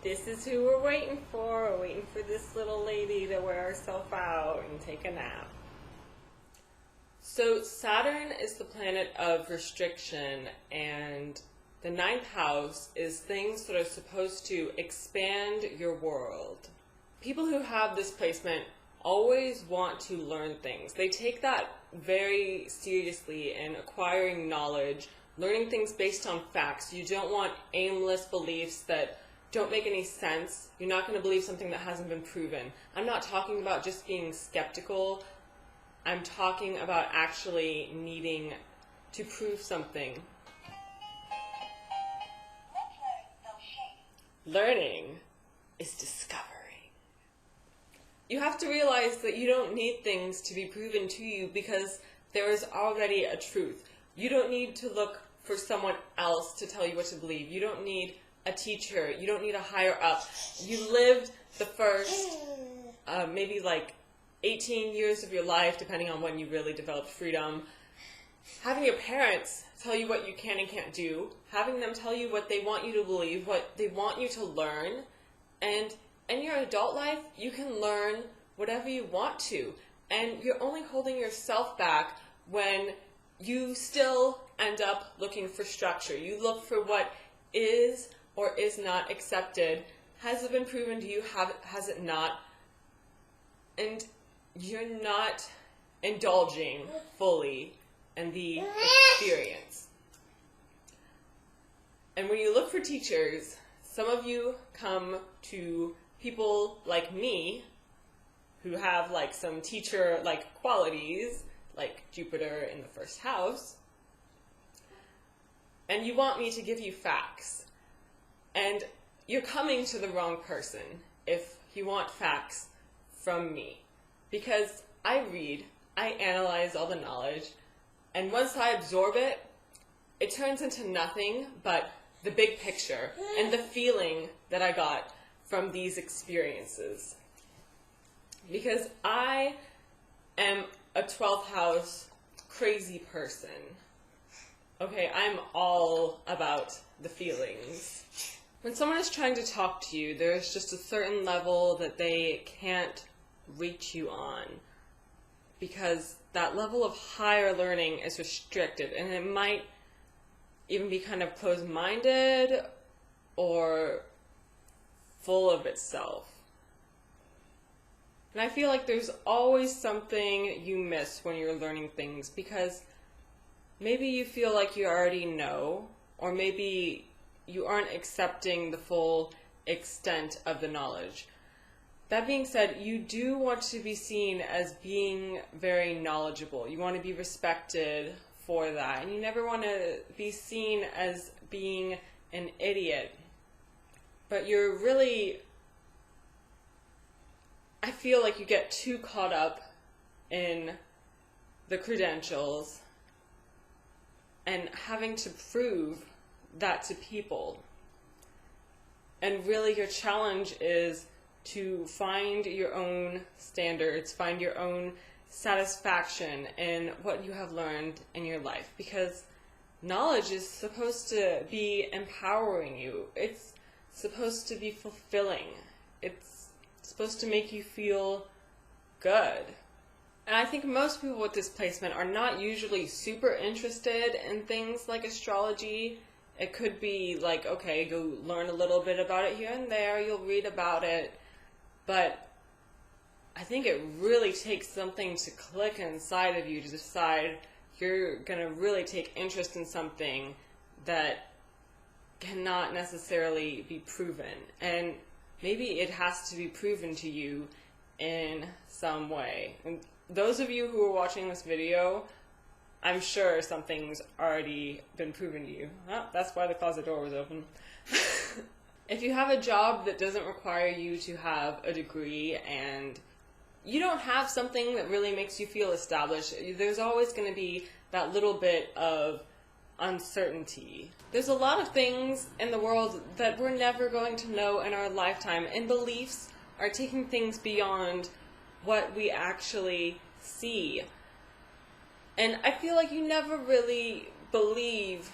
This is who we're waiting for. We're waiting for this little lady to wear herself out and take a nap. So Saturn is the planet of restriction, and the ninth house is things that are supposed to expand your world. People who have this placement always want to learn things. They take that very seriously in acquiring knowledge, learning things based on facts. You don't want aimless beliefs that don't make any sense. You're not going to believe something that hasn't been proven. I'm not talking about just being skeptical. I'm talking about actually needing to prove something. Learning is discovering. You have to realize that you don't need things to be proven to you because there is already a truth. You don't need to look for someone else to tell you what to believe. You don't need a teacher. You don't need a higher up. You lived the first maybe like 18 years of your life, depending on when you really developed freedom, having your parents tell you what you can and can't do, having them tell you what they want you to believe, what they want you to learn, and in your adult life, you can learn whatever you want to, and you're only holding yourself back when you still end up looking for structure. You look for what is or is not accepted. Has it been proven to you? Has it not? And you're not indulging fully in the experience. And when you look for teachers, some of you come to people like me who have like some teacher-like qualities, like Jupiter in the first house, and you want me to give you facts. And you're coming to the wrong person if you want facts from me. Because I read, I analyze all the knowledge, and once I absorb it, it turns into nothing but the big picture and the feeling that I got from these experiences. Because I am a 12th house crazy person. Okay, I'm all about the feelings. When someone is trying to talk to you, there's just a certain level that they can't reach you on, because that level of higher learning is restricted, and it might even be kind of closed-minded or full of itself. And I feel like there's always something you miss when you're learning things, because maybe you feel like you already know, or maybe you aren't accepting the full extent of the knowledge. That being said, you do want to be seen as being very knowledgeable. You want to be respected for that. And you never want to be seen as being an idiot. But you're really, I feel like you get too caught up in the credentials and having to prove that to people. And really your challenge is to find your own standards, find your own satisfaction in what you have learned in your life, because knowledge is supposed to be empowering you. It's supposed to be fulfilling. It's supposed to make you feel good. And I think most people with this placement are not usually super interested in things like astrology. It could be like, okay, go learn a little bit about it here and there, you'll read about it, but I think it really takes something to click inside of you to decide you're going to really take interest in something that cannot necessarily be proven. And maybe it has to be proven to you in some way. And those of you who are watching this video, I'm sure something's already been proven to you. Oh, that's why the closet door was open. If you have a job that doesn't require you to have a degree, and you don't have something that really makes you feel established, there's always going to be that little bit of uncertainty. There's a lot of things in the world that we're never going to know in our lifetime, and beliefs are taking things beyond what we actually see. And I feel like you never really believe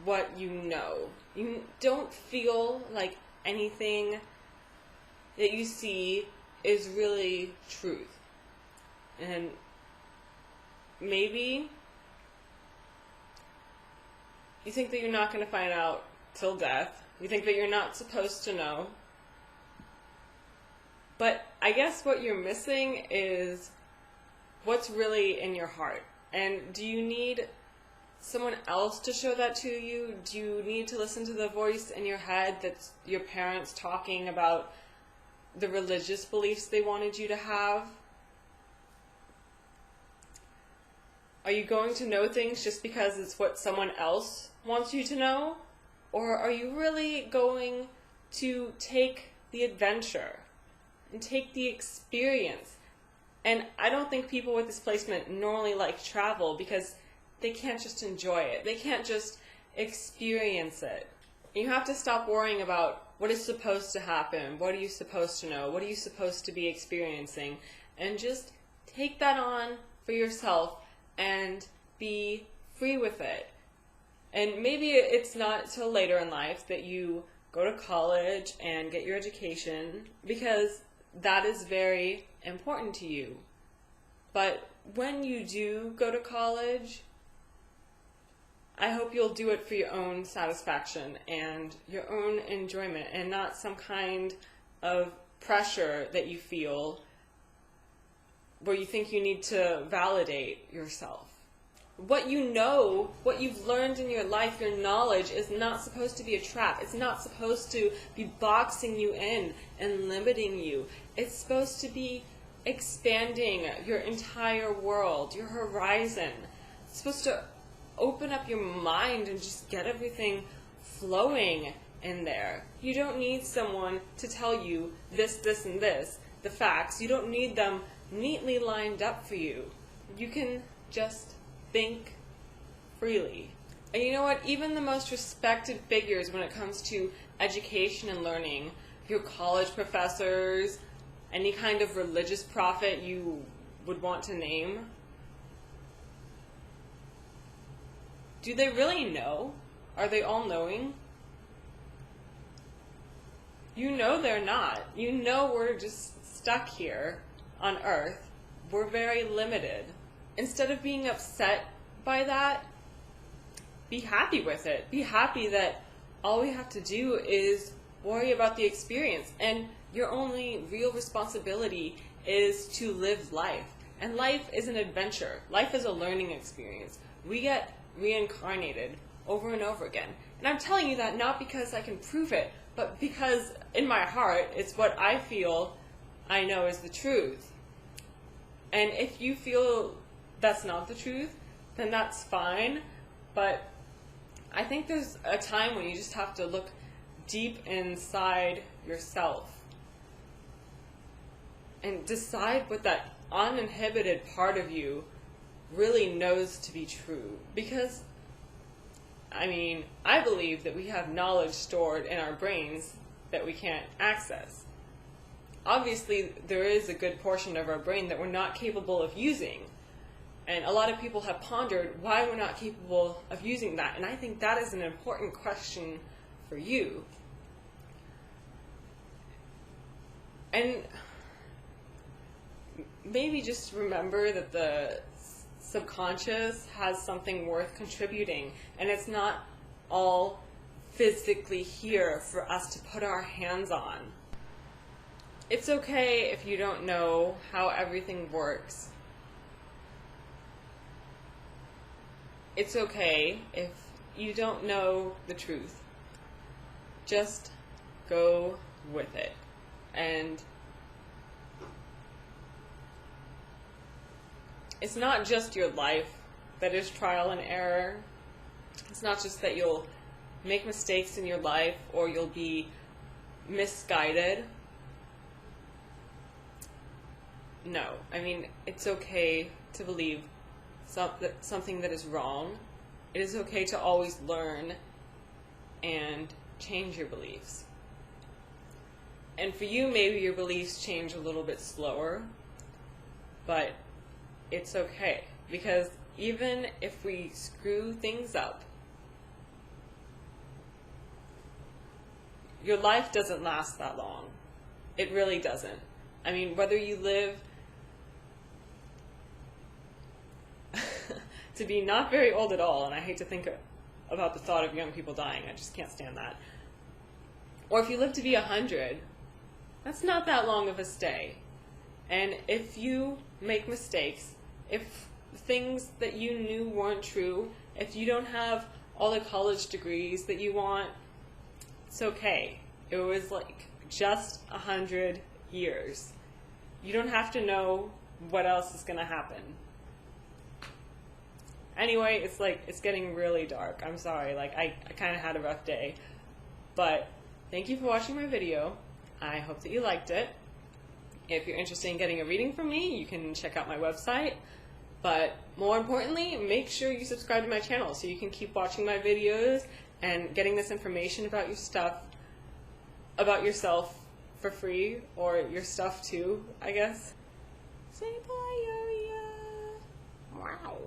what you know. You don't feel like anything that you see is really truth. And maybe you think that you're not going to find out till death. You think that you're not supposed to know. But I guess what you're missing is what's really in your heart. And do you need someone else to show that to you? Do you need to listen to the voice in your head that's your parents talking about the religious beliefs they wanted you to have? Are you going to know things just because it's what someone else wants you to know? Or are you really going to take the adventure and take the experience? And I don't think people with this placement normally like travel because they can't just enjoy it. They can't just experience it. You have to stop worrying about what is supposed to happen, what are you supposed to know, what are you supposed to be experiencing, and just take that on for yourself and be free with it. And maybe it's not till later in life that you go to college and get your education, because that is very important to you. But when you do go to college, I hope you'll do it for your own satisfaction and your own enjoyment, and not some kind of pressure that you feel where you think you need to validate yourself. What you know, what you've learned in your life, your knowledge is not supposed to be a trap. It's not supposed to be boxing you in and limiting you. It's supposed to be expanding your entire world, your horizon. It's supposed to open up your mind and just get everything flowing in there. You don't need someone to tell you this, this, and this, the facts. You don't need them neatly lined up for you. You can just think freely. And you know what? Even the most respected figures when it comes to education and learning, your college professors, any kind of religious prophet you would want to name, do they really know? Are they all knowing? You know they're not. You know we're just stuck here on Earth. We're very limited. Instead of being upset by that, be happy with it. Be happy that all we have to do is worry about the experience, and your only real responsibility is to live life. And life is an adventure. Life is a learning experience. We get reincarnated over and over again. And I'm telling you that not because I can prove it, but because in my heart, it's what I feel I know is the truth. And if you feel that's not the truth, then that's fine. But I think there's a time when you just have to look deep inside yourself and decide what that uninhibited part of you really knows to be true. Because, I mean, I believe that we have knowledge stored in our brains that we can't access. Obviously, there is a good portion of our brain that we're not capable of using. And a lot of people have pondered why we're not capable of using that. And I think that is an important question for you. And maybe just remember that the subconscious has something worth contributing, and it's not all physically here for us to put our hands on. It's okay if you don't know how everything works. It's okay if you don't know the truth. Just go with it. And it's not just your life that is trial and error. It's not just that you'll make mistakes in your life or you'll be misguided. No, I mean, it's okay to believe something that is wrong. It is okay to always learn and change your beliefs. And for you, maybe your beliefs change a little bit slower, but it's okay, because even if we screw things up, your life doesn't last that long. It really doesn't. I mean, whether you live to be not very old at all, and I hate to think about the thought of young people dying, I just can't stand that. Or if you live to be 100, that's not that long of a stay. And if you make mistakes, if things that you knew weren't true, if you don't have all the college degrees that you want, it's okay. It was like just 100 years. You don't have to know what else is going to happen. Anyway, it's getting really dark. I'm sorry, I kind of had a rough day. But thank you for watching my video. I hope that you liked it. If you're interested in getting a reading from me, you can check out my website. But more importantly, make sure you subscribe to my channel so you can keep watching my videos and getting this information about your stuff, about yourself for free, or your stuff too, I guess. Say bye, Aria. Wow.